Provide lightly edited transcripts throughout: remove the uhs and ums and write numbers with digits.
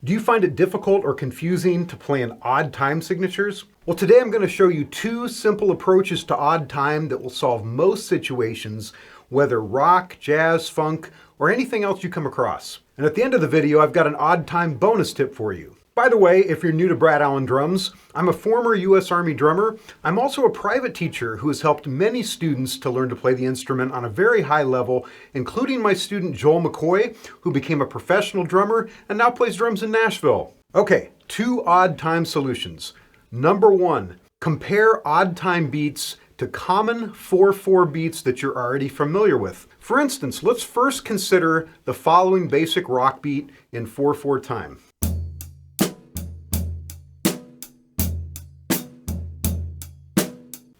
Do you find it difficult or confusing to play in odd time signatures? Well, today I'm going to show you two simple approaches to odd time that will solve most situations, whether rock, jazz, funk, or anything else you come across. And at the end of the video, I've got an odd time bonus tip for you. By the way, if you're new to Brad Allen Drums, I'm a former U.S. Army drummer. I'm also a private teacher who has helped many students to learn to play the instrument on a very high level, including my student Joel McCoy, who became a professional drummer and now plays drums in Nashville. Okay, two odd time solutions. Number one, compare odd time beats to common 4/4 beats that you're already familiar with. For instance, let's first consider the following basic rock beat in 4/4 time.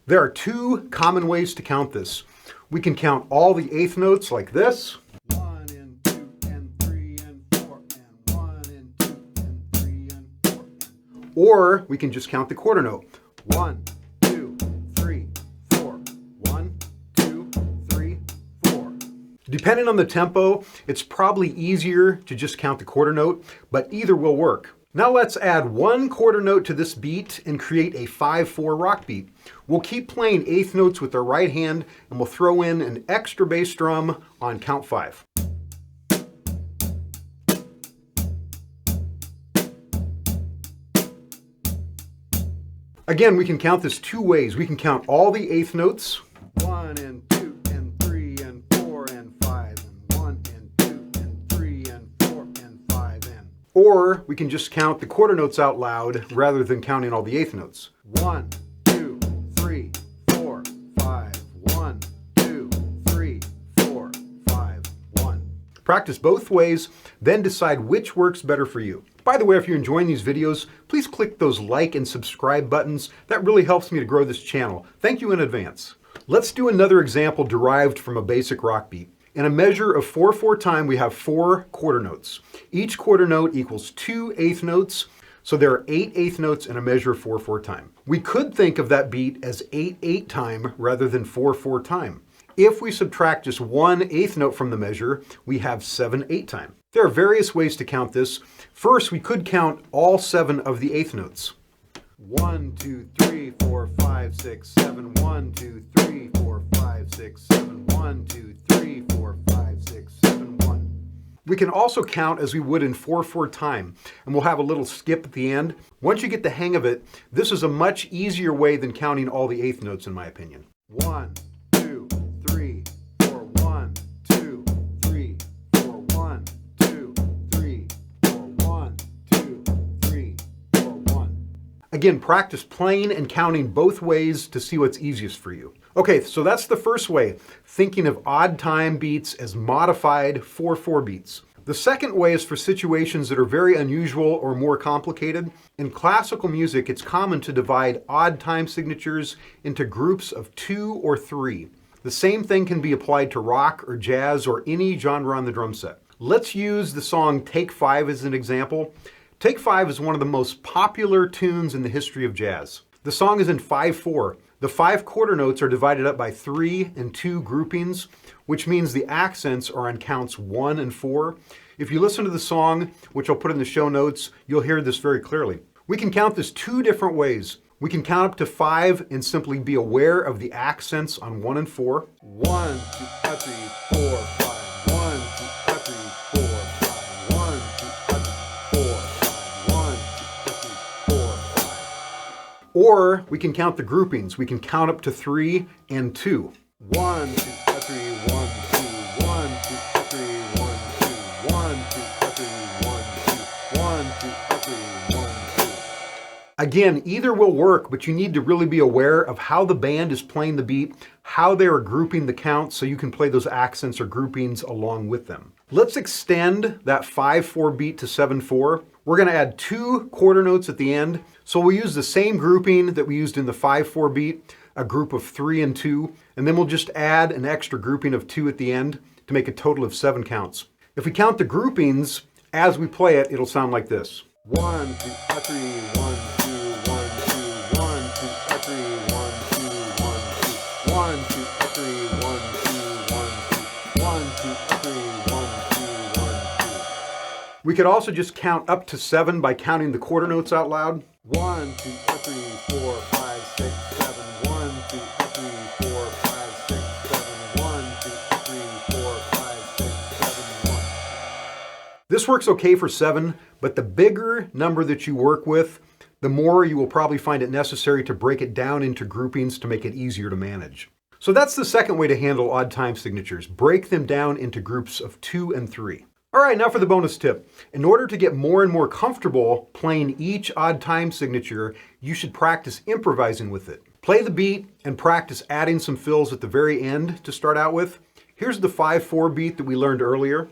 There are two common ways to count this. We can count all the eighth notes like this. 1 and 2 and 3 and 4 and 1 and 2 and 3 and 4. Or we can just count the quarter note. 1, 2, 3, 4. 1, 2, 3, 4. Depending on the tempo, it's probably easier to just count the quarter note, but either will work. Now let's add one quarter note to this beat and create a 5/4 rock beat. We'll keep playing eighth notes with our right hand and we'll throw in an extra bass drum on count 5. Again, we can count this two ways. We can count all the eighth notes. 1 and 2 and 3 and 4 and 5 and 1 and 2 and 3 and 4 and 5 and. Or we can just count the quarter notes out loud rather than counting all the eighth notes. 1, 2, 3, 4, 5. 1, 2, 3, 4, 5, 1. Practice both ways, then decide which works better for you. By the way, if you're enjoying these videos, please click those like and subscribe buttons. That really helps me to grow this channel. Thank you in advance. Let's do another example derived from a basic rock beat. In a measure of 4/4 time, we have 4 quarter notes. Each quarter note equals 2 eighth notes, so there are 8 eighth notes in a measure of 4/4 time. We could think of that beat as 8/8 time rather than 4/4 time. If we subtract just 1 eighth note from the measure, we have 7/8 time. There are various ways to count this. First, we could count all 7 of the eighth notes. 1, 2, 3, 4, 5, 6, 7. 1, 2, 3, 4, 5, 6, 7. 1, 2, 3, 4, 5, 6, 7, 1. We can also count as we would in 4/4 time, and we'll have a little skip at the end. Once you get the hang of it, this is a much easier way than counting all the eighth notes, in my opinion. 1, 2, 3, 4, 1, 2, 3, 4, 1, 2, 3, 4, 1, 2, 3, 4, 1. Again, practice playing and counting both ways to see what's easiest for you. Okay, so that's the first way, thinking of odd time beats as modified 4/4 beats. The second way is for situations that are very unusual or more complicated. In classical music, it's common to divide odd time signatures into groups of 2 or 3. The same thing can be applied to rock or jazz or any genre on the drum set. Let's use the song Take 5 as an example. Take 5 is one of the most popular tunes in the history of jazz. The song is in 5/4. The 5 quarter notes are divided up by 3 and 2 groupings, which means the accents are on counts 1 and 4. If you listen to the song, which I'll put in the show notes, you'll hear this very clearly. We can count this two different ways. We can count up to 5 and simply be aware of the accents on 1 and 4. 1, 2, 3, 4, 5. 1, 2, 3, 4, 5. 1, 2, 3, 4, 5. 1, 2, 3, 4, 5. Or we can count the groupings. We can count up to 3 and 2. 1, 2, 3, 1, 2. 1, 2, 3, 1, 2. 1, 2, 3, 1, 2. 1, 2, 3, 1, 2. Again, either will work, but you need to really be aware of how the band is playing the beat, how they are grouping the counts so you can play those accents or groupings along with them. Let's extend that 5/4 beat to 7/4. We're going to add 2 quarter notes at the end. So we'll use the same grouping that we used in the 5/4 beat, a group of 3 and 2, and then we'll just add an extra grouping of 2 at the end to make a total of 7 counts. If we count the groupings as we play it, it'll sound like this. 1, 2, 3, 1, 2, 1, 2, 1, 2, 3, 1, 2, 1, 2, 1, 2, 3, 1, 2, 1, 2, 1, 2, 3, 1, 2, 1, 2. We can could also just count up to 7 by counting the quarter notes out loud. 1, 2, 3, 4, 5, 6, 7. 1, 2, 3, 4, 5, 6, 7. 1, 2, 3, 4, 5, 6, 7, 1. This works okay for 7, but the bigger number that you work with, the more you will probably find it necessary to break it down into groupings to make it easier to manage. So that's the second way to handle odd time signatures. Break them down into groups of 2 and 3. All right, now for the bonus tip. In order to get more and more comfortable playing each odd time signature, you should practice improvising with it. Play the beat and practice adding some fills at the very end to start out with. Here's the 5/4 beat that we learned earlier.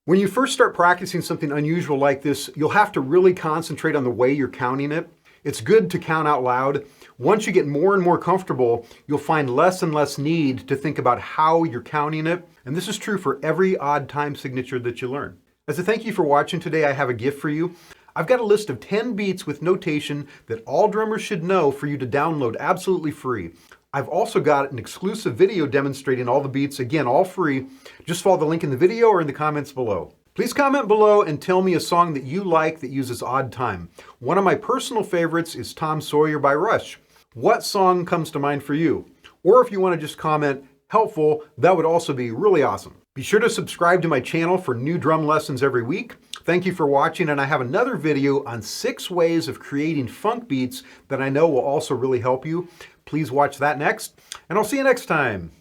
When you first start practicing something unusual like this, you'll have to really concentrate on the way you're counting it. It's good to count out loud. Once you get more and more comfortable, you'll find less and less need to think about how you're counting it. And this is true for every odd time signature that you learn. As a thank you for watching today, I have a gift for you. I've got a list of 10 beats with notation that all drummers should know for you to download absolutely free. I've also got an exclusive video demonstrating all the beats, again, all free. Just follow the link in the video or in the comments below. Please comment below and tell me a song that you like that uses odd time. One of my personal favorites is Tom Sawyer by Rush. What song comes to mind for you? Or if you want to just comment helpful, that would also be really awesome. Be sure to subscribe to my channel for new drum lessons every week. Thank you for watching, and I have another video on 6 ways of creating funk beats that I know will also really help you. Please watch that next, and I'll see you next time.